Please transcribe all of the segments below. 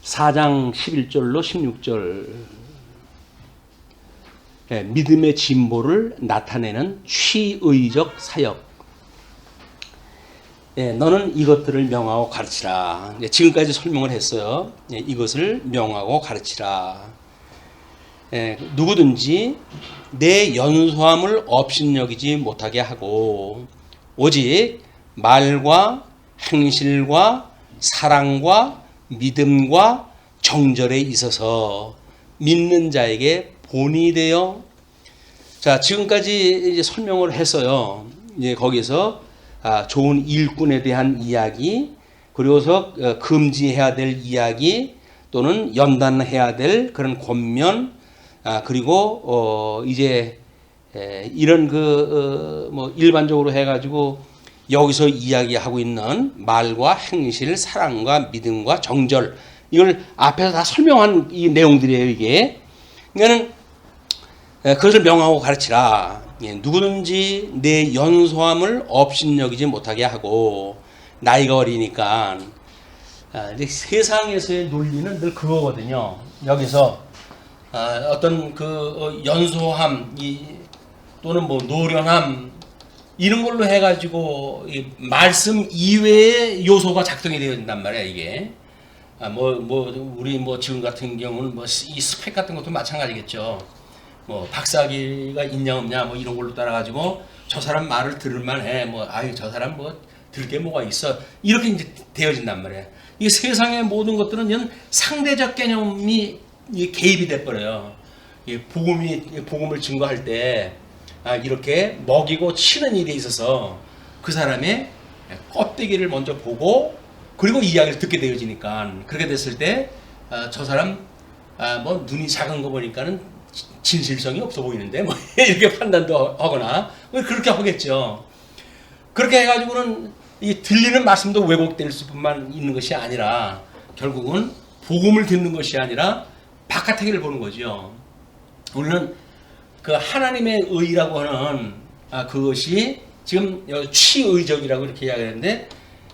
4장 11절로 16절 믿음의 진보를 나타내는 취의적 사역. 너는 이것들을 명하고 가르치라. 지금까지 설명을 했어요. 이것을 명하고 가르치라. 누구든지 내 연소함을 업신여기지 못하게 하고 오직 말과 행실과 사랑과 믿음과 정절에 있어서 믿는 자에게 본이 되어. 자, 지금까지 이제 설명을 했어요. 이제 거기서 좋은 일꾼에 대한 이야기, 그리고서 금지해야 될 이야기, 또는 연단해야 될 그런 권면, 그리고 이제 이런 뭐 일반적으로 해가지고 여기서 이야기하고 있는 말과 행실, 사랑과 믿음과 정절, 이걸 앞에서 다 설명한 이 내용들이에요, 이게. 그러니까는 그것을 명하고 가르치라. 누구든지 내 연소함을 업신여기지 못하게 하고, 나이가 어리니까 이제 세상에서의 논리는 늘 그거거든요. 여기서 어떤 그 연소함 또는 뭐 노련함 이런 걸로 해가지고 이 말씀 이외의 요소가 작동이 되어 있단 말이야, 이게. 우리 지금 같은 경우는 이 스펙 같은 것도 마찬가지겠죠. 박사학위가 있냐 없냐 이런 걸로 따라가지고 저 사람 말을 들을만해. 저 사람 들을 게 뭐가 있어. 이렇게 이제 되어진단 말이야. 이 세상의 모든 것들은 상대적 개념이 개입이 돼버려요. 복음을 증거할 때 이렇게 먹이고 치는 일에 있어서 그 사람의 껍데기를 먼저 보고 그리고 이야기를 듣게 되어지니까, 그렇게 됐을 때 저 사람 눈이 작은 거 보니까는 진실성이 없어 보이는데 이렇게 판단도 하거나 그렇게 하겠죠. 그렇게 해가지고는 이 들리는 말씀도 왜곡될 수뿐만 있는 것이 아니라 결국은 복음을 듣는 것이 아니라 바깥의 길을 보는 거죠. 우리는 그 하나님의 의라고 하는 그것이 지금 취의적이라고 이렇게 이야기하는데,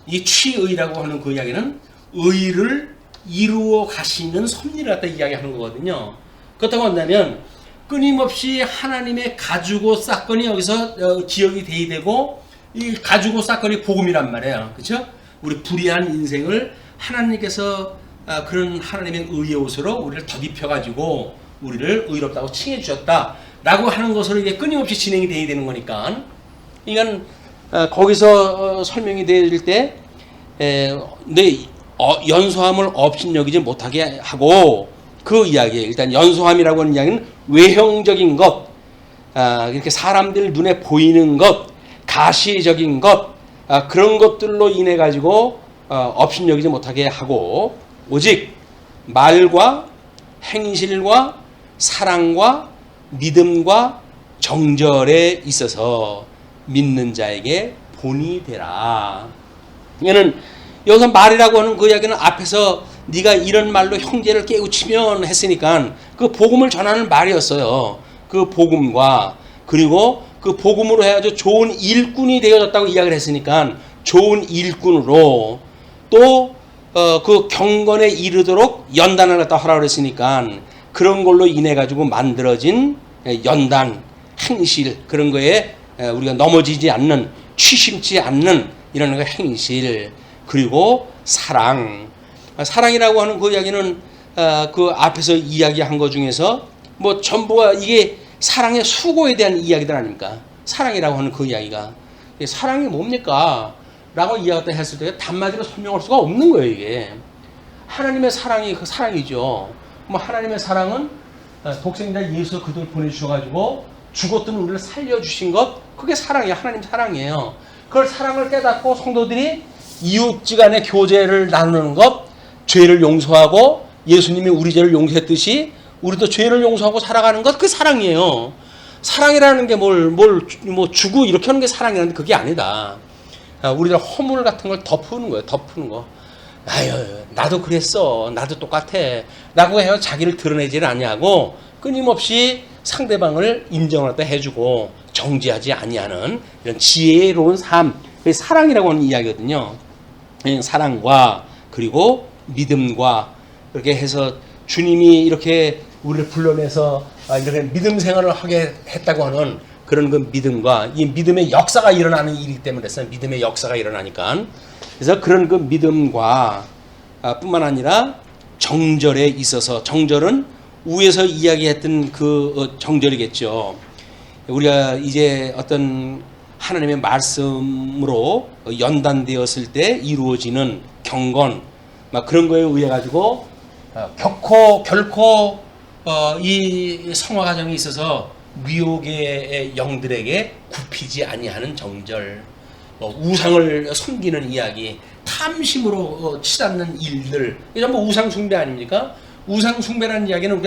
이 취의라고 하는 그 이야기는 의를 이루어 가시는 섭리를 갖다 이야기하는 거거든요. 그렇다고 한다면 끊임없이 하나님의 가주고 사건이 여기서 지역이 되고, 이 가주고 사건이 복음이란 말이에요. 그렇죠? 우리 불의한 인생을 하나님께서 그런 하나님의 의의 옷으로 우리를 덧입혀가지고 우리를 의롭다고 칭해 주셨다 라고 하는 것으로 이게 끊임없이 진행이 돼야 되는 거니까, 이건 거기서 설명이 될 때 내 연소함을 업신여기지 못하게 하고, 그 이야기에 일단 연소함이라고 하는 이야기는 외형적인 것, 이렇게 사람들 눈에 보이는 것, 가시적인 것, 그런 것들로 인해 가지고 업신여기지 못하게 하고, 오직 말과 행실과 사랑과 믿음과 정절에 있어서 믿는 자에게 본이 되라. 이거는 여기서 말이라고 하는 그 이야기는 앞에서 네가 이런 말로 형제를 깨우치면 했으니까 그 복음을 전하는 말이었어요. 그 복음과, 그리고 그 복음으로 해가지고 좋은 일꾼이 되어졌다고 이야기를 했으니까 좋은 일꾼으로, 또 그 경건에 이르도록 연단을 갖다 하라고 그랬으니까 그런 걸로 인해 가지고 만들어진 연단, 행실, 그런 거에 우리가 넘어지지 않는, 취심지 않는 이런 거 행실, 그리고 사랑이라고 하는 그 이야기는 그 앞에서 이야기한 것 중에서 전부가 이게 사랑의 수고에 대한 이야기들 아닙니까? 사랑이라고 하는 그 이야기가 사랑이 뭡니까? 라고 이야기했다 했을 때 단마디로 설명할 수가 없는 거예요. 이게 하나님의 사랑이 그 사랑이죠. 하나님의 사랑은 독생자 예수 그들 보내주셔가지고 죽었던 우리를 살려주신 것, 그게 사랑이에요. 하나님 사랑이에요. 그걸 사랑을 깨닫고 성도들이 이웃지간의 교제를 나누는 것, 죄를 용서하고 예수님이 우리 죄를 용서했듯이 우리도 죄를 용서하고 살아가는 것, 그게 사랑이에요. 사랑이라는 게 주고 이렇게 하는 게 사랑이라는데 그게 아니다. 우리들 허물 같은 걸 덮는 거예요. 덮는 거. 아유, 나도 그랬어. 나도 똑같아. 라고 해서 자기를 드러내지를 아니하고 끊임없이 상대방을 인정을 해주고 정지하지 아니하는 이런 지혜로운 삶. 그게 사랑이라고 하는 이야기거든요. 사랑과 그리고 믿음과 그렇게 해서 주님이 이렇게 우리를 불러내서 이렇게 믿음 생활을 하게 했다고 하는 그런 그 믿음과 이 믿음의 역사가 일어나는 일이기 때문에 그랬어요. 믿음의 역사가 일어나니까. 그래서 그런 그 믿음과 뿐만 아니라 정절에 있어서, 정절은 위에서 이야기했던 그 정절이겠죠. 우리가 이제 어떤 하나님의 말씀으로 연단되었을 때 이루어지는 경건, 막 그런 거에 의해 가지고 결코 이 성화 과정에 있어서 미혹의 영들에게 굽히지 아니하는 정절, 우상을 섬기는 이야기, 탐심으로 치닫는 일들, 이게 전부 우상 숭배 아닙니까? 우상 숭배라는 이야기는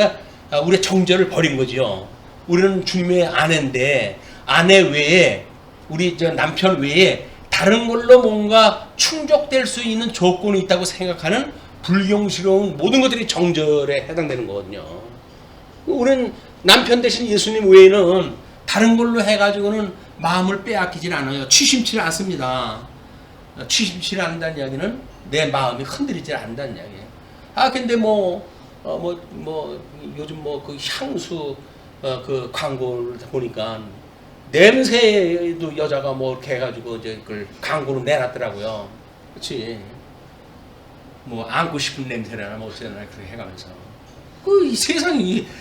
우리의 정절을 버린 거지요. 우리는 주님의 아내인데 아내 외에, 우리 저 남편 외에 다른 걸로 뭔가 충족될 수 있는 조건이 있다고 생각하는 불경스러운 모든 것들이 정절에 해당되는 거거든요. 우리는 남편 대신 예수님 외에는 다른 걸로 해가지고는 마음을 빼앗기질 않아요. 취심치를 않습니다. 취심치를 않는다는 이야기는 내 마음이 흔들리질 않는다는 이야기예요. 근데 요즘 그 향수 그 광고를 보니까 냄새도 여자가 뭐 이렇게 해가지고 이제 그걸 광고로 내놨더라고요. 그렇지? 뭐 안고 싶은 냄새나 뭐 어쩌나 그렇게 해가면서 이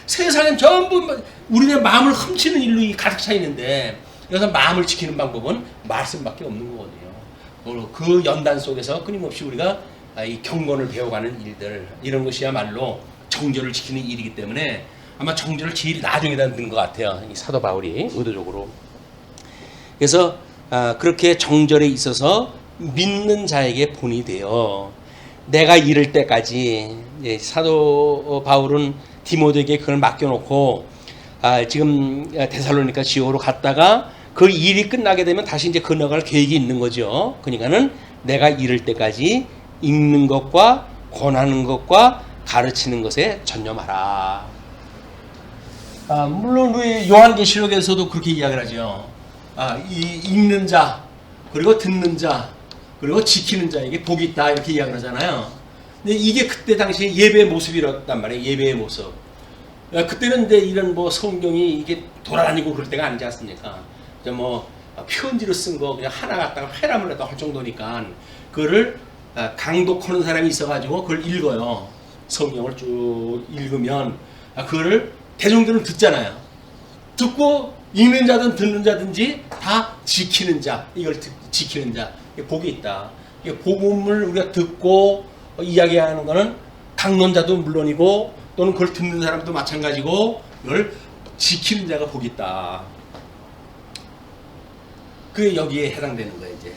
세상엔 전부 우리의 마음을 훔치는 일로 가득 차 있는데, 그래서 마음을 지키는 방법은 말씀밖에 없는 거거든요. 그 연단 속에서 끊임없이 우리가 이 경건을 배워가는 일들, 이런 것이야말로 정절을 지키는 일이기 때문에 아마 정절을 제일 나중에다 넣은 것 같아요, 이 사도 바울이 의도적으로. 그래서 그렇게 정절에 있어서 믿는 자에게 본이 되어 내가 이를 때까지, 사도 바울은 디모데에게 그걸 맡겨놓고 지금 데살로니가 지역으로 갔다가 그 일이 끝나게 되면 다시 이제 건너갈 계획이 있는 거죠. 그러니까는 내가 이를 때까지 읽는 것과 권하는 것과 가르치는 것에 전념하라. 물론 우리 요한계시록에서도 그렇게 이야기를 하죠. 이 읽는 자, 그리고 듣는 자, 그리고 지키는 자에게 복이 있다, 이렇게 이야기를 하잖아요. 근데 이게 그때 당시에 예배의 모습이었단 말이에요. 예배의 모습. 그때는 이제 이런 뭐 성경이 이게 돌아다니고 그럴 때가 아니지 않습니까? 이제 뭐 편지로 쓴 거 그냥 하나 갖다가 회람을 해도 할 정도니까 그거를 강독하는 사람이 있어가지고 그걸 읽어요. 성경을 쭉 읽으면 그거를 대중들은 듣잖아요. 듣고 읽는 자든 듣는 자든지 다 지키는 자, 이걸 지키는 자, 복이 있다. 복음을 우리가 듣고 이야기하는 것은 강론자도 물론이고 또는 그걸 듣는 사람도 마찬가지고 이걸 지키는 자가 복이 있다. 그게 여기에 해당되는 거예요. 이제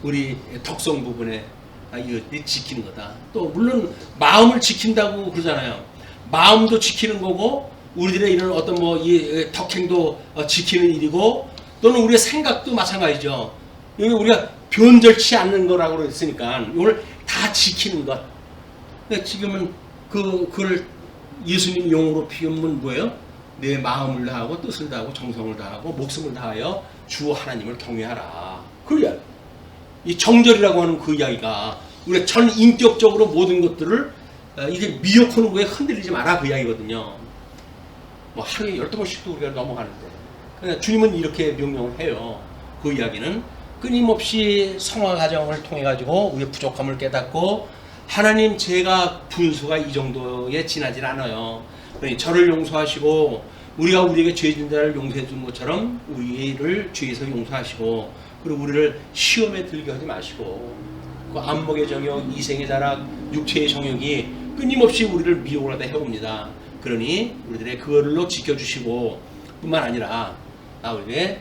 우리 덕성 부분에 이것들이 지키는 거다. 또 물론 마음을 지킨다고 그러잖아요. 마음도 지키는 거고 우리들의 이런 어떤 이 덕행도 지키는 일이고, 또는 우리의 생각도 마찬가지죠. 여기 우리가 변절치 않는 거라고 그랬으니까 이걸 다 지키는 것. 그러니까 지금은 그걸 예수님 용어로 표현은 뭐예요? 내 마음을 다하고 뜻을 다하고 정성을 다하고 목숨을 다하여 주 하나님을 경외하라. 그래야 이 정절이라고 하는 그 이야기가 우리가 전 인격적으로 모든 것들을 이게 미혹하는 거에 흔들리지 마라, 그 이야기거든요. 뭐 하루에 12번씩도 우리가 넘어가는데, 그러니까 주님은 이렇게 명령을 해요. 그 이야기는 끊임없이 성화 과정을 통해 가지고 우리의 부족함을 깨닫고, 하나님 제가 분수가 이 정도에 지나질 않아요. 그러니 저를 용서하시고 우리가 우리에게 죄 진 자를 용서해 준 것처럼 우리를 죄에서 용서하시고, 그리고 우리를 시험에 들게 하지 마시고, 그 안목의 정욕, 이생의 자락, 육체의 정욕이 끊임없이 우리를 미혹을 하다 해옵니다. 그러니 우리들의 그걸로 지켜주시고, 뿐만 아니라 우리의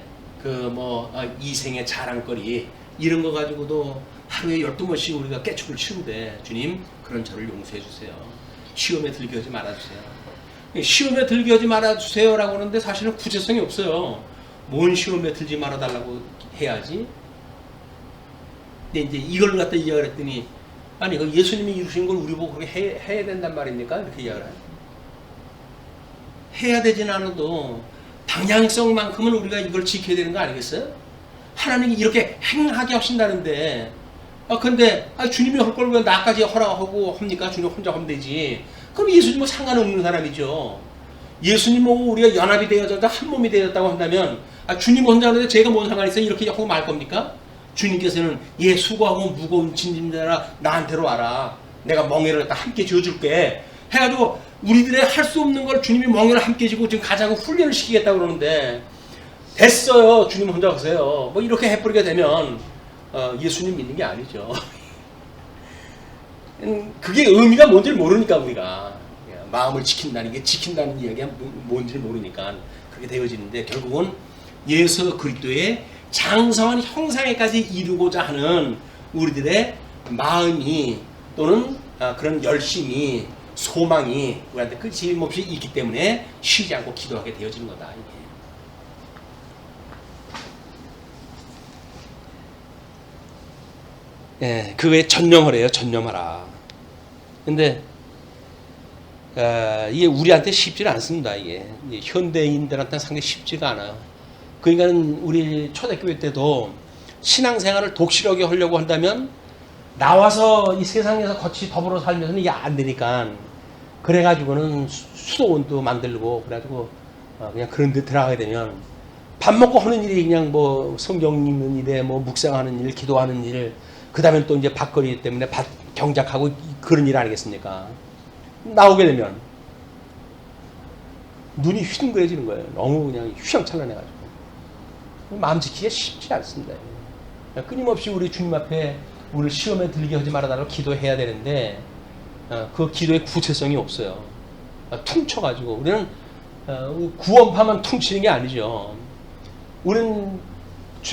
이생의 자랑거리 이런 거 가지고도 하루에 12번씩 우리가 깨축을 치는데, 주님 그런 저를 용서해 주세요. 시험에 들게 하지 말아주세요. 시험에 들게 하지 말아주세요 라고 하는데 사실은 구체성이 없어요. 뭔 시험에 들지 말아달라고 해야지. 근데 이제 이걸 갖다 이야기를 했더니, 아니 그 예수님이 이루신 걸 우리 보고 그렇게 해야 된단 말입니까? 이렇게 이야기를 해요. 해야 되진 않아도 방향성만큼은 우리가 이걸 지켜야 되는 거 아니겠어요? 하나님이 이렇게 행하게 하신다는데 근데 주님이 할 걸 왜 나까지 허락하고 합니까? 주님 혼자 하면 되지. 그럼 예수님은 상관없는 사람이죠. 예수님하고 우리가 연합이 되어졌다, 한 몸이 되었다고 한다면 주님 혼자 하는데 제가 뭔 상관이 있어요? 이렇게 하고 말 겁니까? 주님께서는 수고하고 무거운 짐진들아 나한테로 와라. 내가 멍에를 갖다 함께 지어줄게. 해가지고 우리들의 할 수 없는 걸 주님이 멍에를 함께 지고 지금 가자고 훈련을 시키겠다고 그러는데 됐어요. 주님 혼자 하세요. 뭐 이렇게 해버리게 되면 예수님 믿는 게 아니죠. 그게 의미가 뭔지를 모르니까 우리가 마음을 지킨다는 게 지킨다는 이야기가 뭔지를 모르니까 그렇게 되어지는데 결국은 예수 그리스도의 장성한 형상에까지 이루고자 하는 우리들의 마음이 또는 그런 열심이 소망이 우리한테 끊임없이 있기 때문에 쉬지 않고 기도하게 되어지는 거다. 예, 그 외에 전념하래요. 전념하라. 근데 이게 우리한테 쉽지는 않습니다. 이게 현대인들한테는 상당히 쉽지가 않아요. 그러니까 우리 초대교회 때도 신앙생활을 독실하게 하려고 한다면 나와서 이 세상에서 같이 더불어 살면서는 이게 안 되니까 그래가지고는 수도원도 만들고 그래가지고 그냥 그런 데 들어가게 되면 밥 먹고 하는 일이 그냥 뭐 성경 읽는 일에 뭐 묵상하는 일, 기도하는 일, 그 다음에 또 이제 밥거리 때문에 경작하고 그런 일 아니겠습니까? 나오게 되면 눈이 휘둥그레지는 거예요. 너무 그냥 휘황찬란해가지고 마음 지키기가 쉽지 않습니다. 끊임없이 우리 주님 앞에 우리를 시험에 들게 하지 말아달라고 기도해야 되는데 그 기도의 구체성이 없어요. 퉁쳐가지고 우리는 구원파만 퉁치는 게 아니죠. 우리는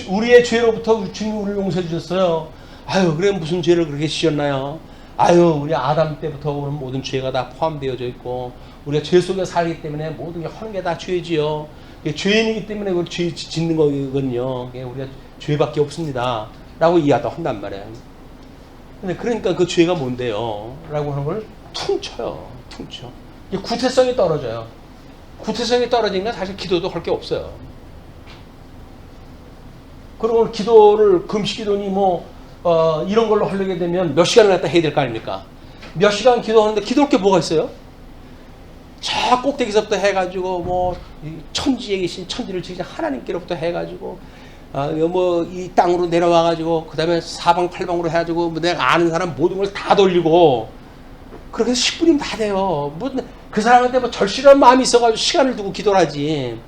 우리의 죄로부터 주님이 우리를 용서해 주셨어요. 아유 그래 무슨 죄를 그렇게 지었나요? 아유 우리 아담 때부터 오는 모든 죄가 다 포함되어져 있고 우리가 죄 속에 살기 때문에 모든 게 하는 게 다 죄지요. 죄인이기 때문에 그걸 죄 짓는 거거든요. 우리가 죄밖에 없습니다. 라고 이야기도 한단 말이에요. 근데 그러니까 그 죄가 뭔데요? 라고 하는 걸 퉁쳐요. 퉁쳐. 구체성이 떨어져요. 구체성이 떨어지니까 사실 기도도 할 게 없어요. 그리고 기도를 금식기도니 뭐 이런 걸로 하려게 되면 몇 시간을 갖다 해야 될 거 아닙니까? 몇 시간 기도하는데 기도할 게 뭐가 있어요? 저 꼭대기서부터 해가지고 뭐 천지에 계신 천지를 지키신 하나님께로부터 해가지고 뭐 이 땅으로 내려와가지고 그 다음에 사방팔방으로 해가지고 뭐 내가 아는 사람 모든 걸 다 돌리고 그렇게 해서 10분이면 다 돼요. 뭐 그 사람한테 뭐 절실한 마음이 있어가지고 시간을 두고 기도를 하지.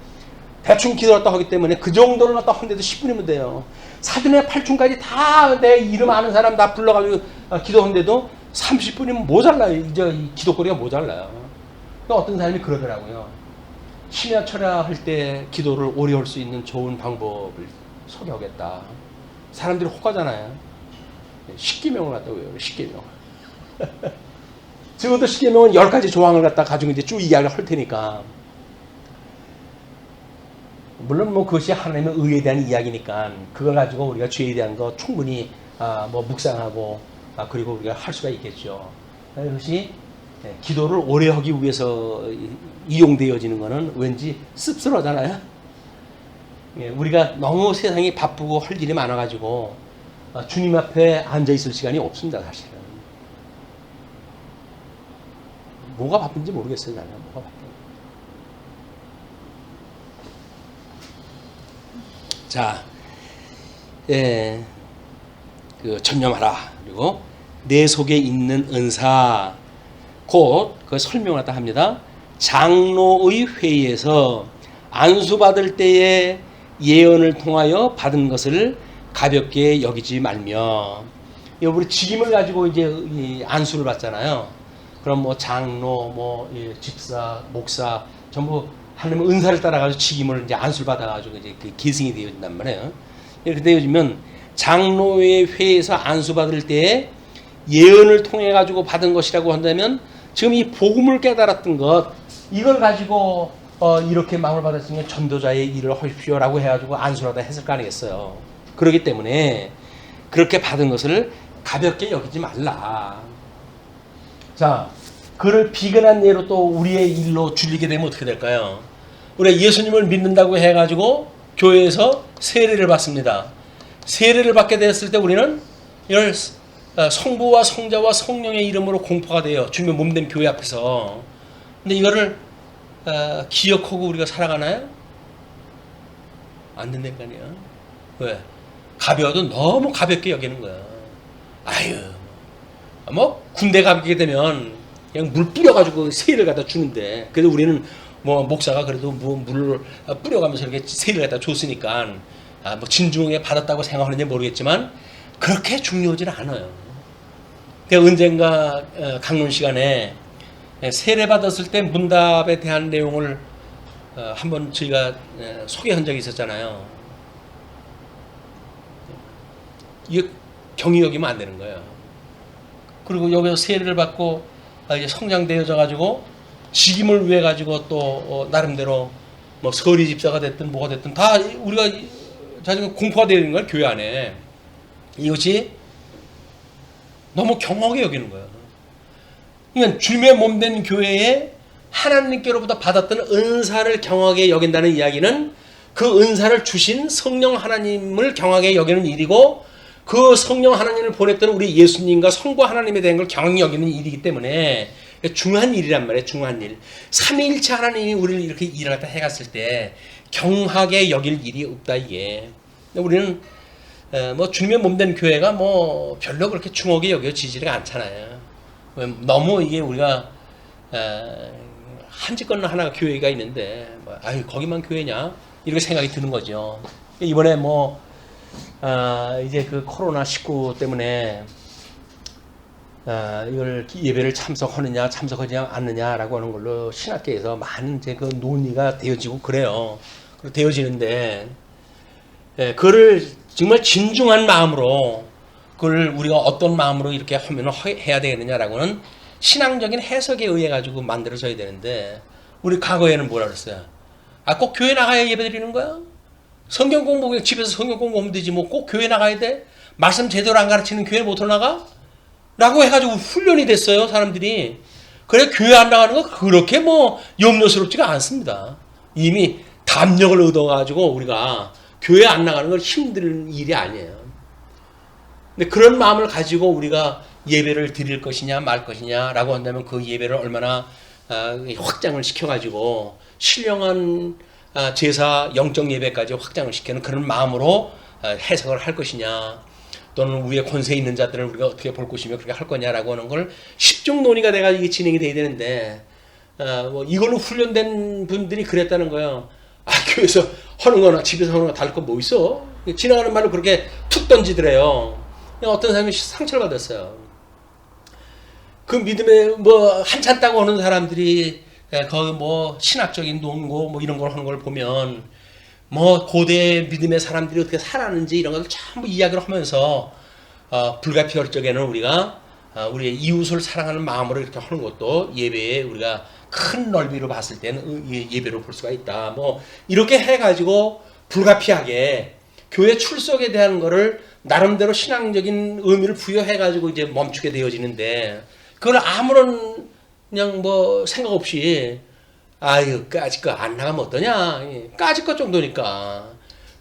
대충 기도를 하기 때문에 그 정도를 갖다 한데도 10분이면 돼요. 사돈의 팔촌까지 다 내 이름 아는 사람 다 불러가지고 기도하는데도 30분이면 모자라요. 이제 이 기도거리가 모자라요. 그러니까 어떤 사람이 그러더라고요. 심야 철야할 때 기도를 오래 할 수 있는 좋은 방법을 소개하겠다. 사람들이 혹하잖아요. 십계명을 갖다 외워요. 십계명. 적어도 십계명은 10가지 조항을 갖다 가지고 이제 쭉 이야기를 할 테니까. 물론 뭐 그것이 하나님의 의에 대한 이야기니까 그걸 가지고 우리가 죄에 대한 거 충분히 뭐 묵상하고 그리고 우리가 할 수가 있겠죠. 그것이 기도를 오래 하기 위해서 이용되어지는 거는 왠지 씁쓸하잖아요. 우리가 너무 세상이 바쁘고 할 일이 많아가지고 주님 앞에 앉아 있을 시간이 없습니다. 사실은 뭐가 바쁜지 모르겠어요. 나는 뭐가 바쁜지. 자, 그 전념하라. 그리고 내 속에 있는 은사, 곧 그 설명하다 합니다. 장로의 회의에서 안수받을 때에 예언을 통하여 받은 것을 가볍게 여기지 말며, 우리 직임을 가지고 이제 안수를 받잖아요. 그럼 뭐 장로, 뭐 집사, 목사 전부 하나님의 은사를 따라가지고 직임을 이제 안수를 받아가지고 이제 그 계승이 되어진단 말이에요. 이렇게 되어지면 장로의 회에서 안수받을 때 예언을 통해 가지고 받은 것이라고 한다면 지금 이 복음을 깨달았던 것 이걸 가지고 이렇게 마음을 받았으면 전도자의 일을 하십시오라고 해가지고 안수를 하다 했을 거 아니겠어요. 그렇기 때문에 그렇게 받은 것을 가볍게 여기지 말라. 자, 그를 비근한 예로 또 우리의 일로 줄이게 되면 어떻게 될까요? 우리가 예수님을 믿는다고 해가지고 교회에서 세례를 받습니다. 세례를 받게 됐을 때 우리는 이걸 성부와 성자와 성령의 이름으로 공포가 돼요. 주님의 몸된 교회 앞에서. 근데 이거를 기억하고 우리가 살아가나요? 안 된다니까요. 왜? 가벼워도 너무 가볍게 여기는 거야. 아유, 뭐 군대 가게 되면 그냥 물 뿌려가지고 세일을 갖다 주는데, 그래도 우리는 뭐 목사가 그래도 뭐 물을 뿌려가면서 이렇게 세일을 갖다 줬으니까 뭐 진중하게 받았다고 생각하는지 모르겠지만 그렇게 중요하지는 않아요. 언젠가 강론 시간에 세례 받았을 때 문답에 대한 내용을 한번 저희가 소개한 적이 있었잖아요. 이게 경히 여기면 안 되는 거예요. 그리고 여기서 세례를 받고 이제 성장되어져 가지고 직임을 위해 가지고 또 나름대로 뭐 서리 집사가 됐든 뭐가 됐든 다 우리가 자주 공포가 되어 있는 거예요, 교회 안에. 이것이 너무 경하게 여기는 거예요. 그러니까 주님의 몸된 교회에 하나님께로부터 받았던 은사를 경하게 여긴다는 이야기는 그 은사를 주신 성령 하나님을 경하게 여기는 일이고, 그 성령 하나님을 보냈던 우리 예수님과 성부 하나님에 대한 걸 경하게 여기는 일이기 때문에 중요한 일이란 말이에요. 중요한 일. 삼위일체 하나님이 우리를 이렇게 일을 갖다 해갔을 때 경하게 여길 일이 없다, 이게. 우리는 뭐 주님의 몸된 교회가 뭐 별로 그렇게 중하게 여겨지지가 않잖아요. 너무 이게 우리가 한 집 건너 하나가 교회가 있는데 뭐, 아유 거기만 교회냐 이렇게 생각이 드는 거죠. 이번에 뭐 이제 그 코로나 19 때문에 이걸 예배를 참석하느냐 참석하지 않느냐라고 하는 걸로 신학계에서 많은 이제 그 논의가 되어지고 그래요. 되어지는데 그걸 정말 진중한 마음으로 그걸 우리가 어떤 마음으로 이렇게 하면 해야 되느냐라고는 신앙적인 해석에 의해 가지고 만들어져야 되는데, 우리 과거에는 뭐라 그랬어요? 꼭 교회 나가야 예배 드리는 거야? 성경 공부, 집에서 성경 공부하면 되지 뭐 꼭 교회 나가야 돼? 말씀 제대로 안 가르치는 교회 못 나가? 라고 해가지고 훈련이 됐어요, 사람들이. 그래, 교회 안 나가는 거 그렇게 뭐 염려스럽지가 않습니다. 이미 담력을 얻어가지고 우리가 교회 안 나가는 건 힘든 일이 아니에요. 근데 그런 마음을 가지고 우리가 예배를 드릴 것이냐 말 것이냐라고 한다면 그 예배를 얼마나 확장을 시켜가지고 신령한 제사 영적 예배까지 확장을 시키는 그런 마음으로 해석을 할 것이냐, 또는 위에 권세 있는 자들을 우리가 어떻게 볼 것이며 그렇게 할 거냐라고 하는 걸 십중 논의가 돼가 이게 진행이 돼야 되는데, 뭐 이걸로 훈련된 분들이 그랬다는 거예요. 교회에서 하는 거나 집에서 하는 거나 다를 거 뭐 있어? 지나가는 말로 그렇게 툭 던지더래요. 어떤 사람이 상처를 받았어요. 그 믿음에 뭐 한참 따고 오는 사람들이 거기 뭐 신학적인 논고 뭐 이런 걸 하는 걸 보면 뭐 고대 믿음의 사람들이 어떻게 살았는지 이런 걸 전부 이야기를 하면서 불가피할 적에는 우리가 우리의 이웃을 사랑하는 마음으로 이렇게 하는 것도 예배에 우리가 큰 넓이로 봤을 때는 예배로 볼 수가 있다. 뭐 이렇게 해가지고 불가피하게 교회 출석에 대한 거를 나름대로 신앙적인 의미를 부여해가지고 이제 멈추게 되어지는데, 그걸 아무런 그냥 뭐 생각 없이 아유 까짓 거 안 나가면 어떠냐, 까짓 것 정도니까.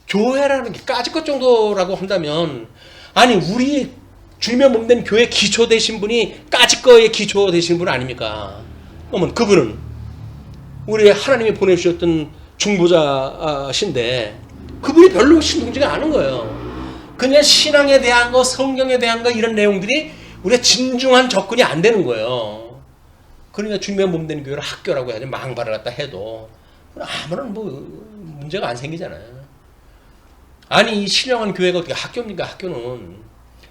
교회라는 게 까짓 것 정도라고 한다면, 아니 우리 주님의 몸된 교회 기초 되신 분이 까짓 거의 기초 되신 분 아닙니까? 그러면 그분은 우리 하나님이 보내주셨던 중보자신데 그분이 별로 신동지가 않은 거예요. 그냥 신앙에 대한 거, 성경에 대한 거 이런 내용들이 우리가 진중한 접근이 안 되는 거예요. 그러니까 주님의 몸된 교회를 학교라고 해야지 망발을 갖다 해도 아무런 뭐 문제가 안 생기잖아요. 아니 이 신령한 교회가 어떻게 학교입니까? 학교는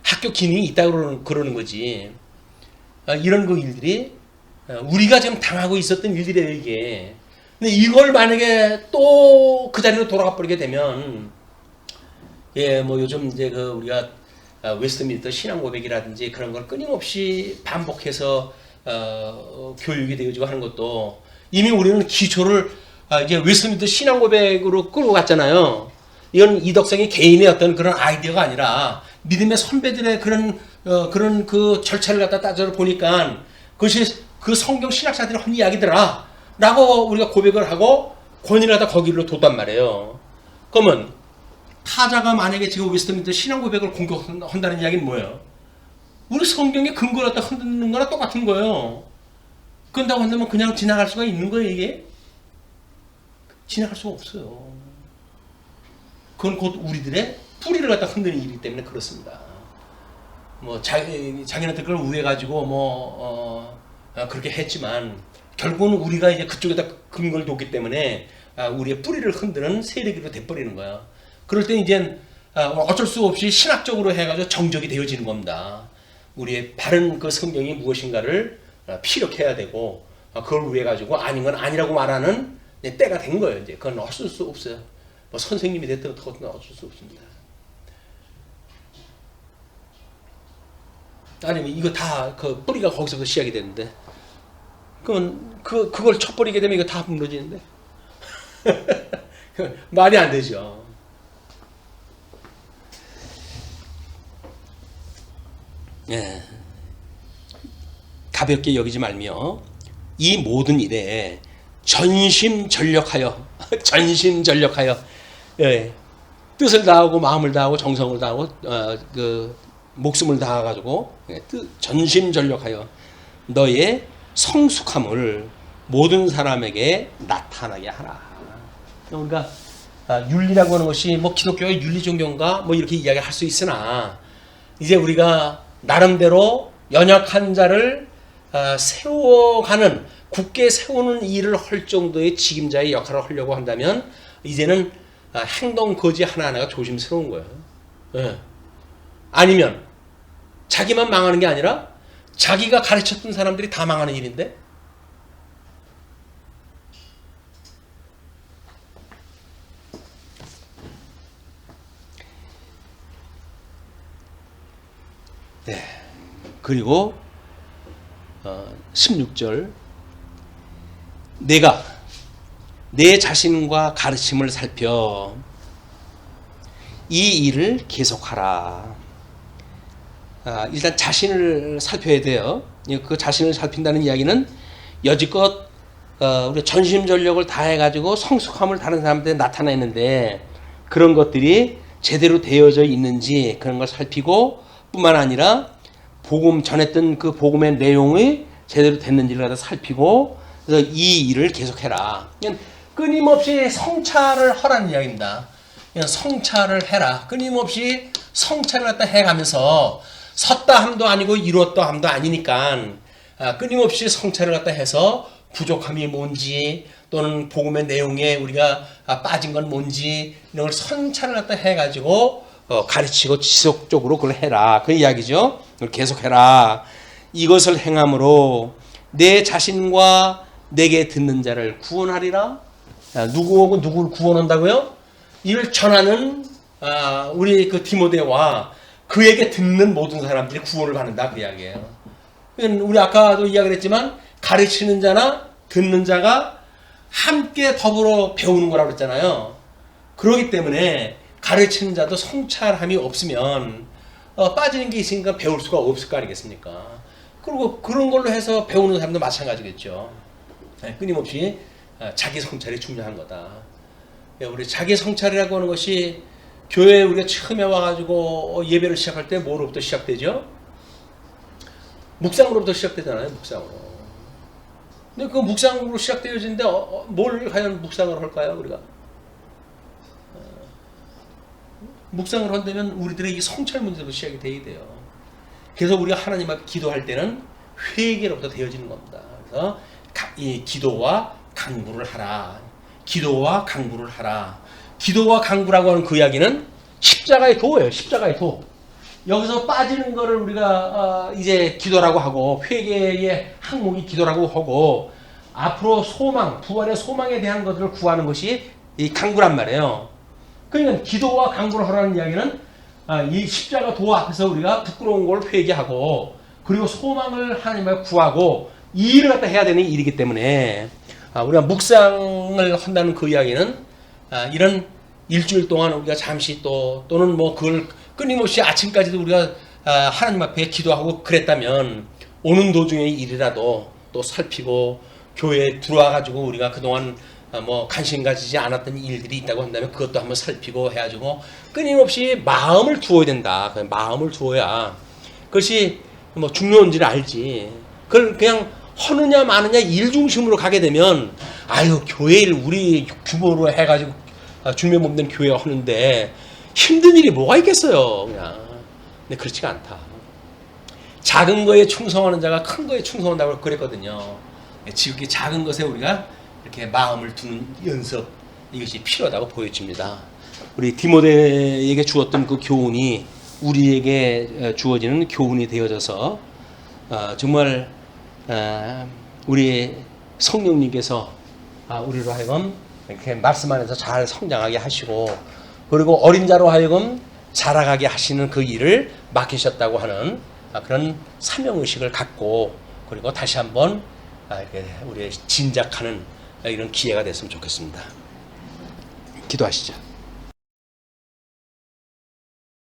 학교 기능이 있다고 그러는 거지. 이런 그 일들이 우리가 지금 당하고 있었던 일들이에요, 이게. 근데 이걸 만약에 또 그 자리로 돌아가 버리게 되면, 뭐 요즘 이제 그 우리가 웨스트민스터 신앙 고백이라든지 그런 걸 끊임없이 반복해서 교육이 되어지고 하는 것도 이미 우리는 기초를 이제 웨스트민스터 신앙 고백으로 끌고 갔잖아요. 이건 이덕성이 개인의 어떤 그런 아이디어가 아니라 믿음의 선배들의 그런 그 절차를 갖다 따져 보니까 그것이 그 성경 신학자들이 한 이야기더라 라고 우리가 고백을 하고 권위를 하다 거기로 뒀단 말이에요. 그러면 타자가 만약에 지금 웨스트민스터 신앙 고백을 공격한다는 이야기는 뭐예요? 우리 성경에 근거를 갖다 흔드는 거랑 똑같은 거예요. 그런다고 한다면 그냥 지나갈 수가 있는 거예요, 이게? 지나갈 수가 없어요. 그건 곧 우리들의 뿌리를 갖다 흔드는 일이기 때문에 그렇습니다. 뭐 자기네들 걸 우해가지고 그렇게 했지만 결국은 우리가 이제 그쪽에다 근거를 뒀기 때문에 우리의 뿌리를 흔드는 세력으로 돼버리는 거야. 그럴 때 이제 어쩔 수 없이 신학적으로 해가지고 정적이 되어지는 겁니다. 우리의 바른 그 성경이 무엇인가를 피력해야 되고 그걸 위해 가지고 아닌 건 아니라고 말하는 때가 된 거예요. 이제 그건 어쩔 수 없어요. 뭐 선생님이 됐든 그건 어쩔 수 없습니다. 아니면 이거 다 그 뿌리가 거기서부터 시작이 되는데 그건 그걸 쳐버리게 되면 이거 다 무너지는데 말이 안 되죠. 예. 가볍게 여기지 말며 이 모든 일에 전심전력하여 예. 뜻을 다하고 마음을 다하고 정성을 다하고 그 목숨을 다해가지고 전심전력하여 너의 성숙함을 모든 사람에게 나타나게 하라. 그러니까 윤리라고 하는 것이 뭐 기독교의 윤리 종교인가 뭐 이렇게 이야기할 수 있으나 이제 우리가 나름대로 연약한 자를 세워가는 굳게 세우는 일을 할 정도의 직임자의 역할을 하려고 한다면 이제는 행동 거지 하나하나가 조심스러운 거예요. 예. 아니면 자기만 망하는 게 아니라 자기가 가르쳤던 사람들이 다 망하는 일인데 네. 그리고 16절 내가 내 자신과 가르침을 살펴 이 일을 계속하라. 일단 자신을 살펴야 돼요. 그 자신을 살핀다는 이야기는 여지껏 우리 전심전력을 다해가지고 성숙함을 다른 사람들에 나타내는데 그런 것들이 제대로 되어져 있는지 그런 걸 살피고 뿐만 아니라 복음 전했던 그 복음의 내용이 제대로 됐는지를 갖다 살피고 그래서 이 일을 계속해라. 끊임없이 성찰을 하라는 이야기입니다. 성찰을 해라. 끊임없이 성찰을 갖다 해가면서 섰다 함도 아니고 이뤘다 함도 아니니까 끊임없이 성찰을 갖다 해서 부족함이 뭔지 또는 복음의 내용에 우리가 빠진 건 뭔지 이런 걸 성찰을 갖다 해가지고 가르치고 지속적으로 그걸 해라. 그 이야기죠. 그걸 계속해라. 이것을 행함으로 내 자신과 내게 듣는 자를 구원하리라. 누구하고 누구를 구원한다고요? 이를 전하는 우리 그 디모데와 그에게 듣는 모든 사람들이 구원을 받는다 그 이야기예요. 우리 아까도 이야기를 했지만 가르치는 자나 듣는 자가 함께 더불어 배우는 거라고 그랬잖아요. 그렇기 때문에 가르치는 자도 성찰함이 없으면 빠지는 게 있으니까 배울 수가 없을 거 아니겠습니까? 그리고 그런 걸로 해서 배우는 사람도 마찬가지겠죠. 끊임없이 자기 성찰이 중요한 거다. 우리 자기 성찰이라고 하는 것이 교회에 우리가 처음에 와가지고 예배를 시작할 때 뭐로부터 시작되죠? 묵상으로부터 시작되잖아요. 묵상으로. 근데 그 묵상으로 시작되어지는데 뭘 과연 묵상을 할까요? 우리가 묵상을 한다면 우리들의 이 성찰 문제로 시작이 돼야 돼요. 그래서 우리가 하나님 앞에 기도할 때는 회개로부터 되어지는 겁니다. 그래서 이 기도와 강구를 하라. 기도와 강구를 하라. 기도와 강구라고 하는 그 이야기는 십자가의 도예요. 십자가의 도. 여기서 빠지는 거를 우리가 이제 기도라고 하고 회개의 항목이 기도라고 하고 앞으로 소망, 부활의 소망에 대한 것들을 구하는 것이 이 강구란 말이에요. 그러니까 기도와 강구를 하라는 이야기는 이 십자가 도 앞에서 우리가 부끄러운 걸 회개하고 그리고 소망을 하나님을 구하고 이 일을 갖다 해야 되는 일이기 때문에 우리가 묵상을 한다는 그 이야기는 이런 일주일 동안 우리가 잠시 또는 뭐 그걸 끊임없이 아침까지도 우리가 하나님 앞에 기도하고 그랬다면 오는 도중의 일이라도 또 살피고 교회에 들어와 가지고 우리가 그동안 뭐 관심 가지지 않았던 일들이 있다고 한다면 그것도 한번 살피고 해가지고 끊임없이 마음을 두어야 된다. 마음을 두어야 그것이 뭐 중요한지를 알지. 그걸 그냥 하느냐 마느냐 일 중심으로 가게 되면 아유 교회 일 우리 규모로 해가지고 주님의 몸 된 교회가 하는데 힘든 일이 뭐가 있겠어요. 그냥. 근데 그렇지가 않다. 작은 거에 충성하는 자가 큰 거에 충성한다고 그랬거든요. 지극히 작은 것에 우리가 이렇게 마음을 두는 연습, 이것이 필요하다고 보여집니다. 우리 디모데에게 주었던 그 교훈이 우리에게 주어지는 교훈이 되어져서 정말 우리 성령님께서 우리로 하여금 이렇게 말씀 안에서 잘 성장하게 하시고, 그리고 어린 자로 하여금 자라가게 하시는 그 일을 맡기셨다고 하는 그런 사명의식을 갖고, 그리고 다시 한번 이렇게 우리 진작하는 이런 기회가 됐으면 좋겠습니다. 기도하시죠.